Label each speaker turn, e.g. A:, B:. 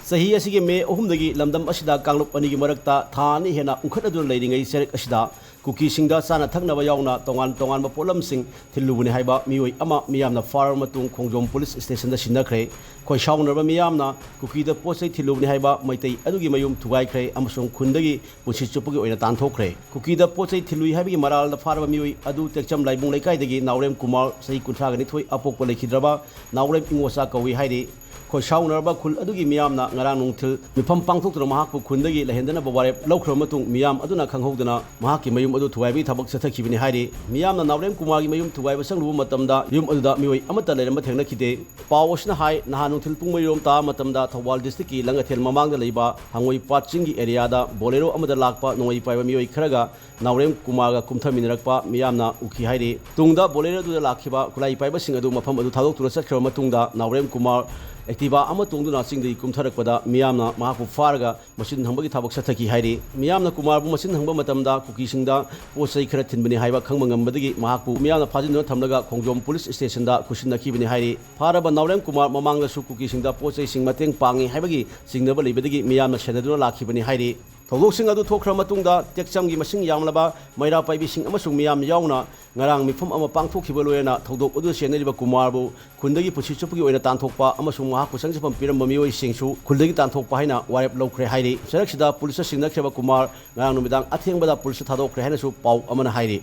A: सही असिगे मे अहुमदगी लमदम असिदा कांगलुप अनिगी मरक्ता थानी हेना उंखटअदुन लेरिंगै सेरेक असिदा कुकी सिंगदा साना थकनबा यावना तोंगान तोंगान पोलमसिंग थिल्लुबने हाइबा मियोय अमा मियामना फारर मतुंग खोंजोम पुलिस स्टेशन दा सिन्नख्रे खोइसाउनरबा मियामना कुकीदा पोसै थिल्लुबने हाइबा मैतै अदुगी मयुम थुगाइख्रे अमसुंग खुंदगी पुंसि चुपगी ओइना तानथोख्रे कुकीदा पोसै थिल्लुई हाइबगी मरालदा फारबा मियोय अदु तेक्चम लाइबुंग लेकाइदगी नावरेम कुमार सही कुंथ्रागनि थोइ अपोकपा लेखिद्रबा नावरेम इंगोसा कौई हाइदि खोइसाउनरबा खुल अदुगी मियामना ngarang nungthil mifam pangthoktura mahakpu khundagi lehendana bawarep laukhra matung miyam aduna khanghodana mahakki mayum adu thuwaibi thabak sathakibini hairi miyamna nawrem kumargi mayum thuwaiba sanglubu matamda yum aduda mioi amata leramba thengna khide pawosna hai naha nungthil pungmayom ta matamda thawal district ki langathel mamangda leiba hangoi patching area da bolero amada lakpa nongoi paiba mioi kharaga nawrem kumarga kumthaminarakpa miyamna ukhi hairi tungda bolero du lakhiba kulai paiba sing adu mafam adu thadok tura sakhra matungda nawrem kumar Activa तोंदुना चिंगदी कुमथरकपदा मियामना महाकु फारगा मसिन हंबगी थाबक सथकी हाइरी मियामना कुमारबु मसिन हंब मतमदा कुकीसिंगदा पोसै खरा थिनबनि हाइबा खंग ngambadagi महाकु मियामना फाजिन थमलगा खोंजोम पुलिस स्टेशन दा कुसिनखिबनि हाइरी फारबा नावरेम कुमार ममांगदा सु कुकीसिंगदा पोसै सिंग मतेंग पांगी हाइबगी सिंगनबा लेबदगी मियामना सेनदुना लाखिबनि हाइरी थौदोकसिंग अदु थोखरा मतुंगदा टेक्चमगी मसिंग यामलबा मैरा पाइबिसिंग अमसुंग मियाम यावना ngarang mifam ama pangthokhiba loena thodok adu senariba kumarbu khundagi pusi chupgi oina tanthokpa amasung mahak pusang japam piram mioi singsu khundagi tanthokpa haina warep lokre hairi saraksida police singna kheba kumar ngarang numidang athengbada police thadokre haina su pau amana hairi